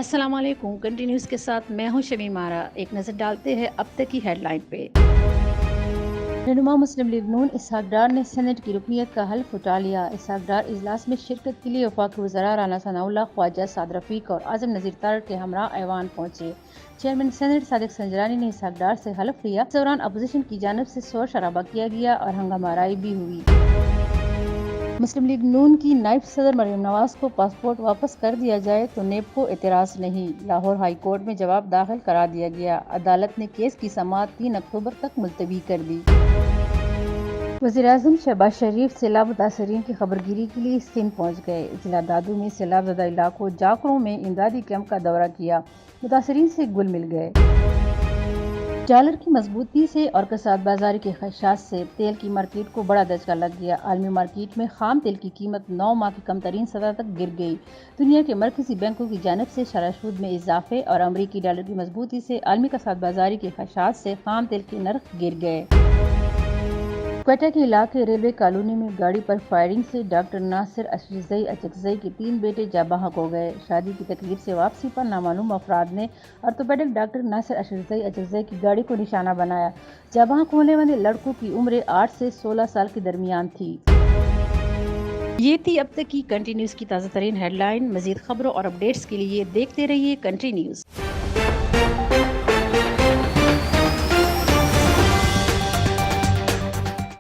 अस्सलाम वालेकुम। कंटिन्यूज़ के साथ मैं हूं शमीम आरा। एक नज़र डालते हैं अब तक की हेडलाइन पे। रहनुमा मुस्लिम लीग नून इसहाक डार ने सेनेट की रुकनीत का हल्फ उठा लिया। इसहाक डार इजलास में शिरकत के लिए वफाकी वज़रा राना सनाउल्लाह, ख्वाजा साद रफ़ीक और आज़म नज़ीर तारड़ के हमरा ऐवान पहुंचे। चेयरमैन सेनेट सादिक संजरानी ने इसहाक डार से हल्फ लिया। इस दौरान अपोजिशन की जानिब से शोर शराबा किया गया और हंगामाराई भी हुई। मुस्लिम लीग नून की नायब सदर मरियम नवाज को पासपोर्ट वापस कर दिया जाए तो नेब को एतराज़ नहीं। लाहौर हाई कोर्ट में जवाब दाखिल करा दिया गया। अदालत ने केस की समाअत 3 अक्टूबर तक मुलतवी कर दी। वज़ीर-ए-आज़म शहबाज शरीफ सैलाब मुतासरीन की खबरगिरी के लिए सिंध पहुँच गए। जिला दादू में सैलाब ज़दा इलाकों जाकड़ों में इमदादी कैंप का दौरा किया। मुतासरीन से गुल मिल गए। डॉलर की मजबूती से और कसाद बाजारी के खदशात से तेल की मार्केट को बड़ा दचका लग गया। आलमी मार्केट में खाम तेल की कीमत 9 माह की कम तरीन सतह तक गिर गई। दुनिया के मरकजी बैंकों की जानिब से शरह सूद में इजाफे और अमरीकी डॉलर की मजबूती से आलमी कसाद बाजारी के खदशात से खाम तेल के नर्ख गिर गए। क्वेटा के इलाके रेलवे कॉलोनी में गाड़ी पर फायरिंग से डॉक्टर नासिर अशरफजई अचकजई के 3 बेटे जाँ बहक हो गए। शादी की तकरीब से वापसी पर नामालूम अफराद ने ऑर्थोपेडिक डॉक्टर नासिर अशरफजई अचकजई की गाड़ी को निशाना बनाया। जाँ बहक होने वाले लड़कों की उम्र 8 से 16 साल के दरमियान थी। ये थी अब तक की कंटिन्यूज़ की ताज़ा तरीन हेडलाइन। मज़ीद खबरों और अपडेट्स के लिए देखते रहिए कंटिन्यूज़।